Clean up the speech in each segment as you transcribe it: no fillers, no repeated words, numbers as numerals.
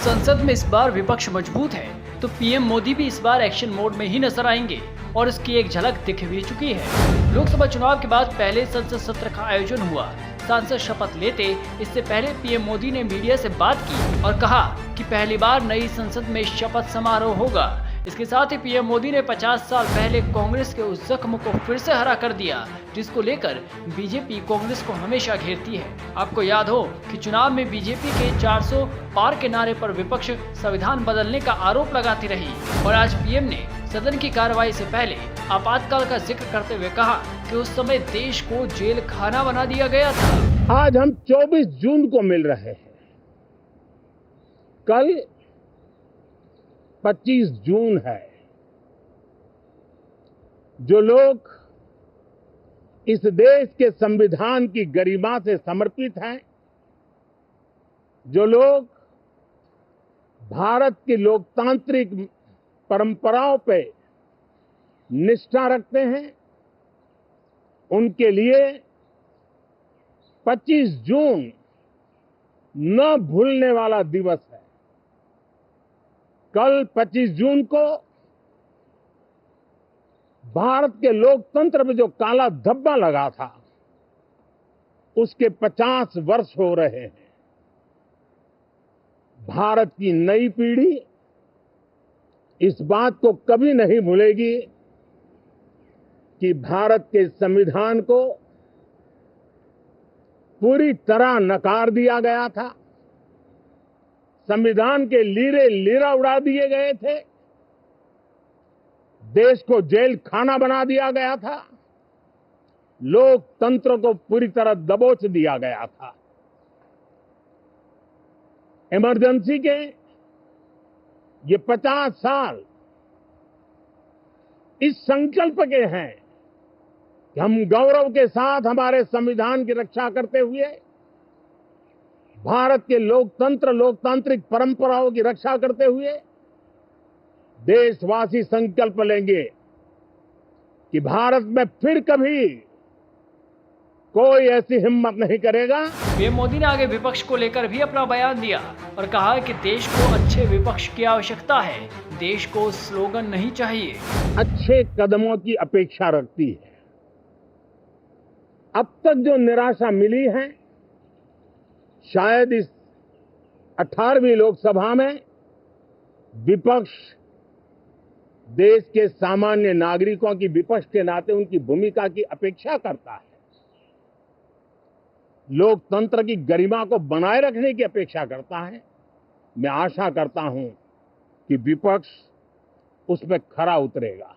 संसद में इस बार विपक्ष मजबूत है तो पीएम मोदी भी इस बार एक्शन मोड में ही नजर आएंगे और इसकी एक झलक दिख भी चुकी है। लोकसभा चुनाव के बाद पहले संसद सत्र का आयोजन हुआ। सांसद शपथ लेते इससे पहले पीएम मोदी ने मीडिया से बात की और कहा कि पहली बार नई संसद में शपथ समारोह होगा। इसके साथ ही पीएम मोदी ने 50 साल पहले कांग्रेस के उस जख्म को फिर से हरा कर दिया जिसको लेकर बीजेपी कांग्रेस को हमेशा घेरती है। आपको याद हो कि चुनाव में बीजेपी के 400 पार के नारे पर विपक्ष संविधान बदलने का आरोप लगाती रही और आज पीएम ने सदन की कार्रवाई से पहले आपातकाल का जिक्र करते हुए कहा कि उस समय देश को जेल खाना बना दिया गया था। आज हम 24 जून को मिल रहे हैं, कल 25 जून है। जो लोग इस देश के संविधान की गरिमा से समर्पित हैं, जो लोग भारत की लोकतांत्रिक परंपराओं पे निष्ठा रखते हैं, उनके लिए 25 जून न भूलने वाला दिवस है। कल 25 जून को भारत के लोकतंत्र में जो काला धब्बा लगा था, उसके 50 वर्ष हो रहे हैं। भारत की नई पीढ़ी इस बात को कभी नहीं भूलेगी कि भारत के संविधान को पूरी तरह नकार दिया गया था। संविधान के लीरे लीरा उड़ा दिए गए थे, देश को जेल खाना बना दिया गया था, लोकतंत्र को पूरी तरह दबोच दिया गया था। इमरजेंसी के ये 50 साल इस संकल्प के हैं कि हम गौरव के साथ हमारे संविधान की रक्षा करते हुए भारत के लोकतांत्रिक परंपराओं की रक्षा करते हुए देशवासी संकल्प लेंगे कि भारत में फिर कभी कोई ऐसी हिम्मत नहीं करेगा। पीएम मोदी ने आगे विपक्ष को लेकर भी अपना बयान दिया और कहा कि देश को अच्छे विपक्ष की आवश्यकता है, देश को स्लोगन नहीं चाहिए। अच्छे कदमों की अपेक्षा रखती है। अब तक जो निराशा मिली है, शायद इस 18वीं लोकसभा में विपक्ष देश के सामान्य नागरिकों की विपक्ष के नाते उनकी भूमिका की अपेक्षा करता है, लोकतंत्र की गरिमा को बनाए रखने की अपेक्षा करता है। मैं आशा करता हूं कि विपक्ष उसमें खरा उतरेगा।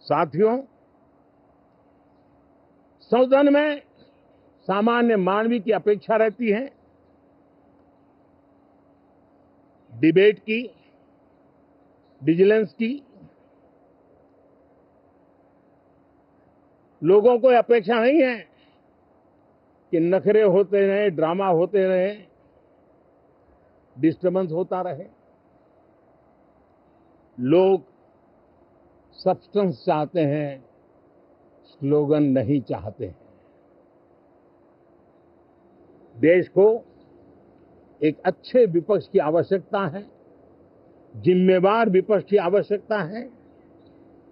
साथियों, सदन में सामान्य मानवीय की अपेक्षा रहती है डिबेट की, विजिलेंस की। लोगों को अपेक्षा नहीं है कि नखरे होते रहे, ड्रामा होते रहे, डिस्टर्बेंस होता रहे। लोग सब्सटेंस चाहते हैं, स्लोगन नहीं चाहते हैं। देश को एक अच्छे विपक्ष की आवश्यकता है, जिम्मेवार विपक्ष की आवश्यकता है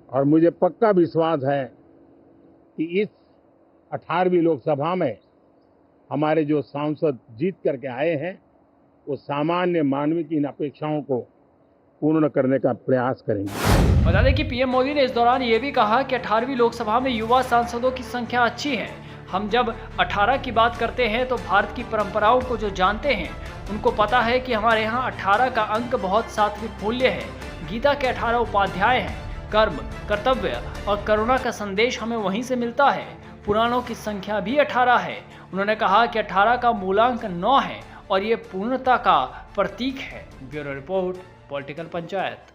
और मुझे पक्का विश्वास है कि इस 18वीं लोकसभा में हमारे जो सांसद जीत करके आए हैं, वो सामान्य मानवीय की इन अपेक्षाओं को पूर्ण करने का प्रयास करेंगे। बता दें कि पीएम मोदी ने इस दौरान ये भी कहा कि 18वीं लोकसभा में युवा सांसदों की संख्या अच्छी है। हम जब 18 की बात करते हैं तो भारत की परंपराओं को जो जानते हैं उनको पता है कि हमारे यहाँ 18 का अंक बहुत सात्विक मूल्य है। गीता के 18 उपाध्याय हैं। कर्म, कर्तव्य और करुणा का संदेश हमें वहीं से मिलता है। पुराणों की संख्या भी 18 है। उन्होंने कहा कि 18 का मूलांक 9 है और ये पूर्णता का प्रतीक है। Bureau report, political panchayat.